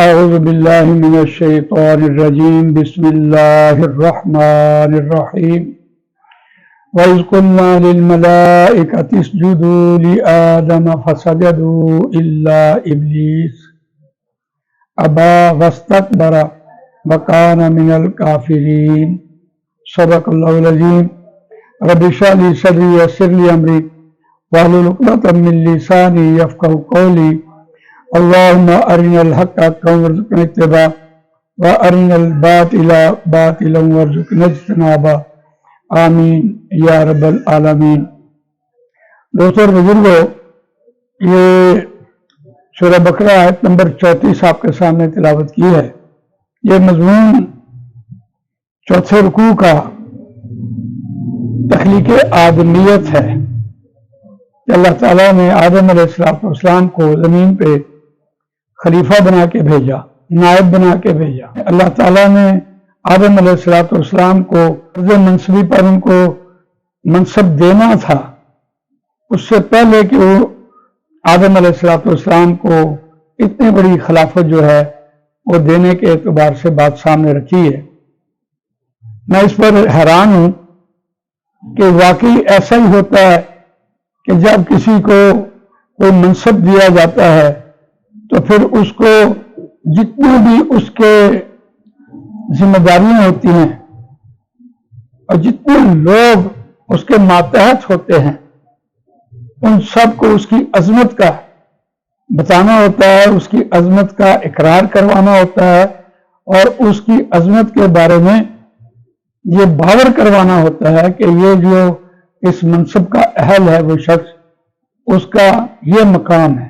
أعوذ بالله من الشيطان الرجيم بسم الله الرحمن الرحيم وإذ قلنا للملائكة اسجدوا لآدم فسجدوا إلا إبليس أبى واستكبر وكان من الكافرين صدق الله العظيم رب اشرح لي صدري ويسر لي أمري واحلل عقدة من لساني يفقهوا قولي اللهم أرنا الحق حقا وارزقنا اتباعه وأرنا الباطل باطلا وارزقنا اجتنابه آمین یا رب العالمین۔ دوستوں اور بزرگوں، یہ سورہ بقرہ آیت نمبر 34 آپ کے سامنے تلاوت کی ہے۔ یہ مضمون چوتھے رکوع کا تخلیق آدمیت ہے کہ اللہ تعالیٰ نے آدم علیہ السلام کو زمین پہ خلیفہ بنا کے بھیجا، نائب بنا کے بھیجا۔ اللہ تعالیٰ نے آدم علیہ السلام کو عرض منصبی پر ان کو منصب دینا تھا، اس سے پہلے کہ وہ آدم علیہ السلام کو اتنی بڑی خلافت جو ہے وہ دینے کے اعتبار سے بات سامنے رکھی ہے۔ میں اس پر حیران ہوں کہ واقعی ایسا ہی ہوتا ہے کہ جب کسی کو کوئی منصب دیا جاتا ہے تو پھر اس کو جتنی بھی اس کے ذمہ داریاں ہوتی ہیں اور جتنے لوگ اس کے ماتحت ہوتے ہیں ان سب کو اس کی عظمت کا بتانا ہوتا ہے، اس کی عظمت کا اقرار کروانا ہوتا ہے اور اس کی عظمت کے بارے میں یہ باور کروانا ہوتا ہے کہ یہ جو اس منصب کا اہل ہے وہ شخص، اس کا یہ مقام ہے۔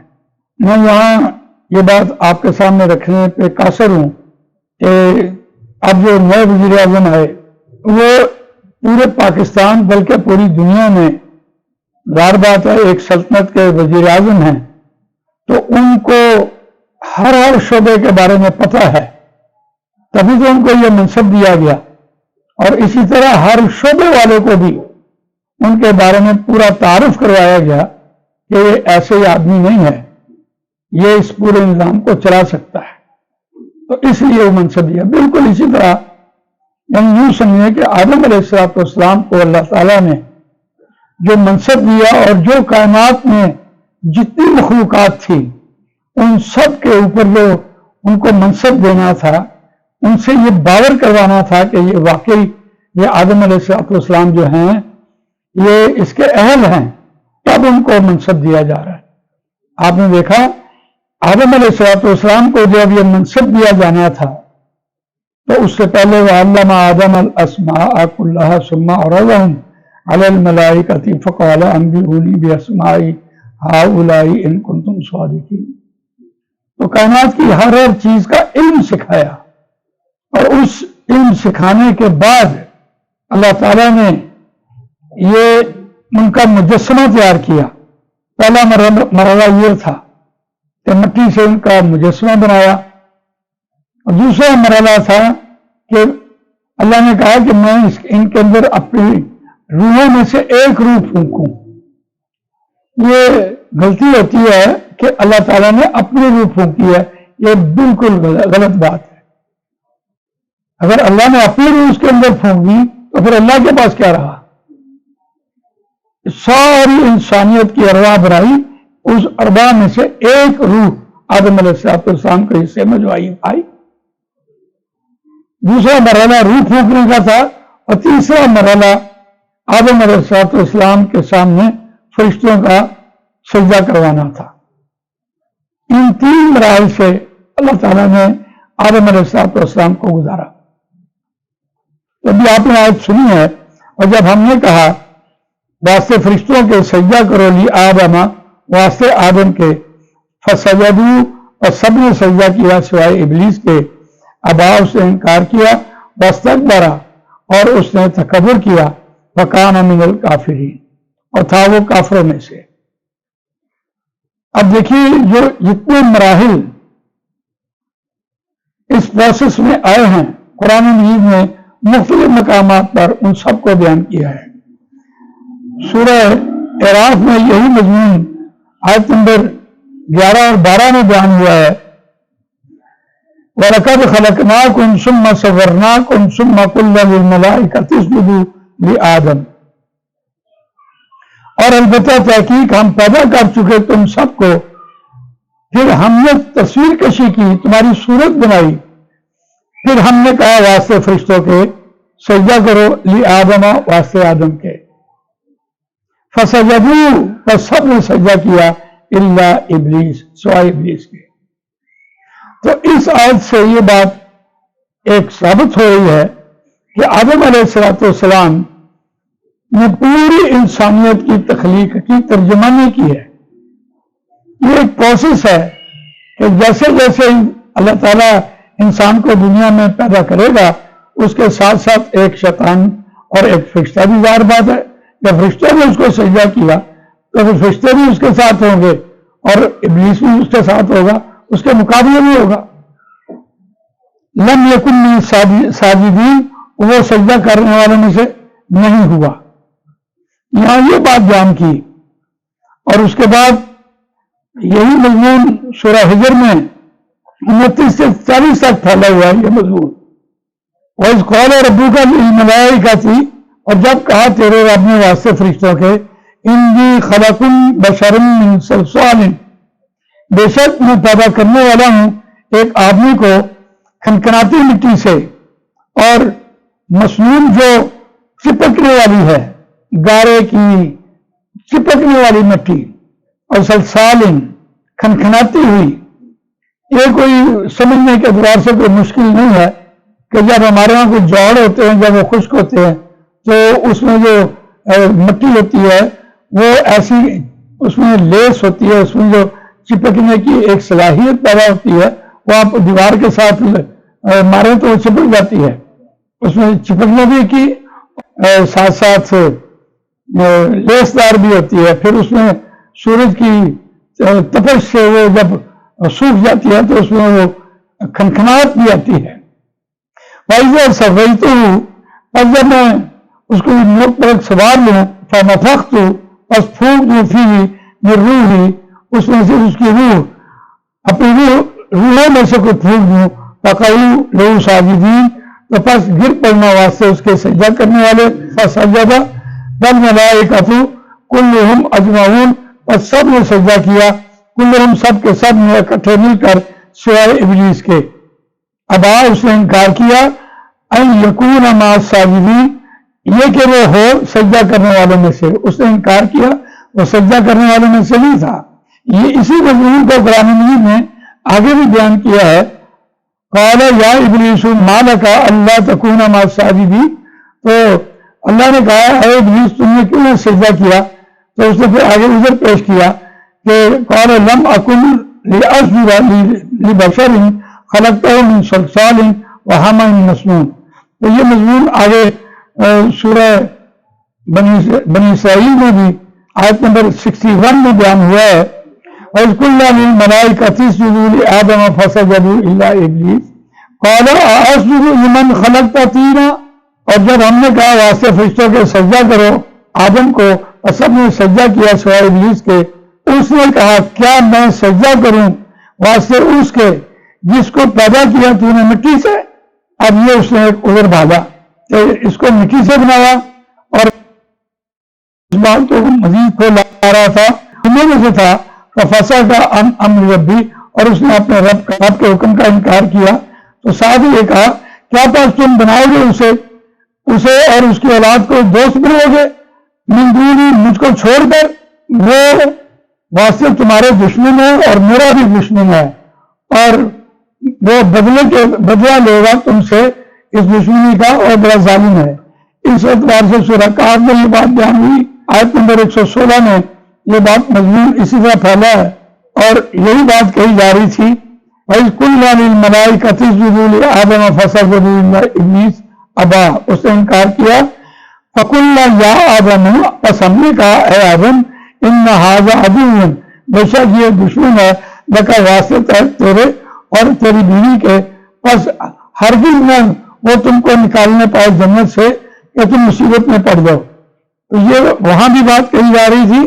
میں یہاں یہ بات آپ کے سامنے رکھنے پہ قاصر ہوں کہ اب جو نئے وزیر اعظم آئے وہ پورے پاکستان بلکہ پوری دنیا میں ظاہر بات ہے ایک سلطنت کے وزیر اعظم ہیں تو ان کو ہر شعبے کے بارے میں پتہ ہے، تبھی تو ان کو یہ منصب دیا گیا، اور اسی طرح ہر شعبے والے کو بھی ان کے بارے میں پورا تعارف کروایا گیا کہ یہ ایسے ہی آدمی نہیں ہے، یہ اس پورے نظام کو چلا سکتا ہے، تو اس لیے وہ منصب دیا۔ بالکل اسی طرح ہم یوں سمجھیں کہ آدم علیہ السلام کو اللہ تعالیٰ نے جو منصب دیا اور جو کائنات میں جتنی مخلوقات تھی ان سب کے اوپر جو ان کو منصب دینا تھا، ان سے یہ باور کروانا تھا کہ یہ واقعی یہ آدم علیہ السلام جو ہیں یہ اس کے اہل ہیں، تب ان کو منصب دیا جا رہا ہے۔ آپ نے دیکھا آدم علیہ السلام کو جب یہ منصب دیا جانا تھا تو اس سے پہلے وَعَلَّمَ آدَمَ الْأَسْمَاءَ كُلَّهَا ثُمَّ عَرَضَهُمْ عَلَى الْمَلَائِكَةِ فَقَالَ أَنبِئُونِي بِأَسْمَاءِ هَؤُلَاءِ إِن كُنتُمْ صَادِقِينَ۔ تو کائنات کی ہر چیز کا علم سکھایا، اور اس علم سکھانے کے بعد اللہ تعالیٰ نے یہ ان کا مجسمہ تیار کیا۔ پہلا مرحلہ یہ تھا کہ مٹی سے ان کا مجسمہ بنایا، اور دوسرا مرحلہ تھا کہ اللہ نے کہا کہ میں ان کے اندر اپنی روحوں میں سے ایک روح پھونکوں۔ یہ غلطی ہوتی ہے کہ اللہ تعالیٰ نے اپنی روح پھونکی ہے، یہ بالکل غلط بات ہے۔ اگر اللہ نے اپنی روح اس کے اندر پھونک دی تو پھر اللہ کے پاس کیا رہا؟ ساری انسانیت کی ارواح بنائی، اس ارواح میں سے ایک روح آدم علیہ السلام کے حصے میں جو آئی۔ دوسرا مرحلہ روح پھونکنے کا تھا، اور تیسرا مرحلہ آدم علیہ السلام کے سامنے فرشتوں کا سجدہ کروانا تھا۔ ان تین مراحل سے اللہ تعالیٰ نے آدم علیہ السلام کو گزارا۔ ابھی آپ نے آیت سنی ہے، اور جب ہم نے کہا واسطے فرشتوں کے سجدہ کرو لی آدم، واسطے آدم کے، فسجدوا، اور سب نے سجدہ کیا سوائے ابلیس کے، ابا، اس نے انکار کیا، واستکبر، اور اس نے تکبر کیا، وکان من الکافرین، اور تھا وہ کافروں میں سے۔ اب دیکھیے جو جتنے مراحل اس پروسیس میں آئے ہیں قرآن مجید میں مختلف مقامات پر ان سب کو بیان کیا ہے۔ سورہ اعراف میں یہی مضمون آیت نمبر 11 اور 12 میں بیان ہوا ہے وَلَقَدْ خَلَقْنَاكُمْ ثُمَّ صَوَّرْنَاكُمْ ثُمَّ قُلْنَا لِلْمَلَائِكَةِ اسْجُدُوا لِآدَمَ، اور البتہ تحقیق ہم پیدا کر چکے تم سب کو، پھر ہم نے تصویر کشی کی، تمہاری صورت بنائی، پھر ہم نے کہا واسطے فرشتوں کے سجدہ کرو، لِآدَمَ واسطے آدم کے، فَسَجَدُوا بس سب نے سجدہ کیا، إِلَّا ابلیس سوائے ابلیس کے۔ تو اس آیت سے یہ بات ایک ثابت ہو رہی ہے کہ آدم علیہ السلام نے پوری انسانیت کی تخلیق کی ترجمانی کی ہے۔ یہ ایک پروسیس ہے کہ جیسے جیسے اللہ تعالیٰ انسان کو دنیا میں پیدا کرے گا، اس کے ساتھ ساتھ ایک شیطان اور ایک فرشتہ بھی ظاہر بات ہے، جب فرشتوں نے اس کو سجدہ کیا تو پھر فرشتے بھی اس کے ساتھ ہوں گے اور ابلیس بھی اس کے ساتھ ہوگا، اس کے مقابلے میں ہوگا۔ لم یکن من ساجدین، وہ سجدہ کرنے والوں میں سے نہیں ہوا۔ یہاں یہ بات بیان کی، اور اس کے بعد یہی مضمون سورہ ہجر میں 29 سے 40 تک پھیلا ہوا ہے یہ مضمون۔ وَإِذْ قَالَ رَبُّكَ لِلْمَلَائِكَةِ، اور جب کہا تیرے رب نے واسطے فرشتوں کے، اِنِّي خَلَقٌ بَشَرٌ مِّن صَلْصَالٍ، بے شک میں پیدا کرنے والا ہوں ایک آدمی کو کھنکھناتی مٹی سے، اور مسنون جو چپکنے والی ہے، گارے کی چپکنے والی مٹی، اور سلسالن کھنکھناتی ہوئی۔ یہ کوئی سمجھنے کے اعتبار سے کوئی مشکل نہیں ہے کہ جب ہمارے ہاں کوئی جوڑ ہوتے ہیں، جب وہ خشک ہوتے ہیں تو اس میں جو مٹی ہوتی ہے وہ ایسی، اس میں لیس ہوتی ہے، اس میں جو چپکنے کی ایک صلاحیت پیدا ہوتی ہے، وہ آپ دیوار کے ساتھ ماریں تو وہ چپک جاتی ہے، اس میں چپکنے بھی کی ساتھ ساتھ لیس دار بھی ہوتی ہے۔ پھر اس میں سورج کی تپش سے وہ جب سوکھ جاتی ہے تو اس میں وہ کھنکھناہٹ بھی آتی ہے۔ وَإِذَا سَوَّيْتُهُ، اور جب میں اس کو نوک پر سوار لوں، فَنَفَخْتُ، پس پھونک دوں فِيهِ مِن رُوحِي، اس میں سے اس کی روح، اپنی روحوں میں سے کوئی پھونک دوں، فَقَعُوا لَهُ سَاجِدِينَ، تو پس گر پڑنا واسطے اس کے سجدہ کرنے والے، فَسَجَدَ وَالْمَلَائِكَةُ كُلُّهُمْ أَجْمَعُونَ، پس سب نے سجدہ کیا، کلہم سب کے سب نے اکٹھے مل کر سوائے ابلیس کے۔ ابا، اس نے انکار کیا، ان یکون مع الساجدین، یہ کہ وہ ہو سجدہ کرنے والوں میں سے، اس نے انکار کیا، وہ سجدہ کرنے والوں میں سے نہیں تھا۔ یہ اسی مضمون کو قرآن مجید میں آگے بھی بیان کیا ہے، قال یا ابلیس ما لک الا تکون مع الساجدین، تو اللہ نے کہا اے ابلیس تم نے کیوں نہ سجدہ کیا؟ تو اس نے پھر آگے عذر پیش کیا کہ قال لم اکن لاسجد لبشر خلقته من صلصال وحمأ مسنون۔ تو یہ مضمون آگے سورہ بنی اسرائیل میں بھی آیت نمبر 61 میں بیان ہوا ہے، وَإِذْ قُلْنَا لِلْمَلَائِكَةِ اسْجُدُوا لِآدَمَ فَسَجَدُوا إِلَّا إِبْلِيسَ قَالَ أَأَسْجُدُ لِمَنْ خَلَقْتَ طِينًا، اور جب ہم نے کہا واسطے فرشتوں کے سجدہ کرو آدم کو، اور سب نے سجدہ کیا سوائے ابلیس کے، اس نے کہا کیا میں سجدہ کروں واسطے اس کے جس کو پیدا کیا تو نے مٹی سے؟ اب یہ اس نے ایک عذر بھالا کہ اس کو مٹی سے بنایا، اور اس بات کو مزید کو لا رہا تھا، انہوں میں سے تھا فَفَسَقَ عَنْ أَمْرِ رَبِّهِ، اور اس نے اپنے رب کے حکم کا انکار کیا۔ تو ساتھ ہی یہ کہا کیا پس تم بناؤ گے اسے اور اس کی اولاد کو دوست بناؤ گے، من دونی، مجھ کو چھوڑ کر، وہ واسطے تمہارے دشمن ہے اور میرا بھی دشمن ہے، اور وہ بدلہ لے گا تم سے اس دشمنی کا، اور بڑا ظالم ہے۔ اس اعتبار سے سورہ کہف میں یہ بات بیان ہوئی، آیت نمبر 116 میں یہ بات مضمون اسی طرح پھیلا ہے، اور یہی بات کہی جا رہی تھی وَإِذْ قُلْنَا لِلْمَلَائِكَةِ اسْجُدُوا لِآدَمَ فَسَجَدُوا إِلَّا إِبْلِيسَ أَبَى، اس نے انکار کیا۔ فَقُلْنَا يَا آدَمُ، پس ہم نے کہا اے آدم، إِنَّ هَذَا عَدُوٌّ، بے شک یہ دشمن ہے، لَكَ واسطہ تیرے اور تیری بیوی کے، پس ہرگز نہ وہ تم کو نکالنے پائے جنت سے کہ تم مصیبت میں پڑ جاؤ۔ تو یہ وہاں بھی بات کہی جا رہی تھی،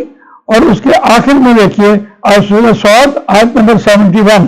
اور اس کے آخر میں دیکھیے سورہ صاد آیت نمبر 71،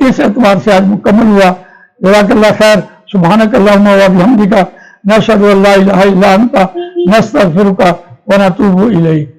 اس اعتبار سے آج مکمل ہوا۔ جزاک اللہ خیر۔ سبحانک اللہم و بحمدک، نشہد ان لا الہ الا انت، نستغفرک و نتوب الیک۔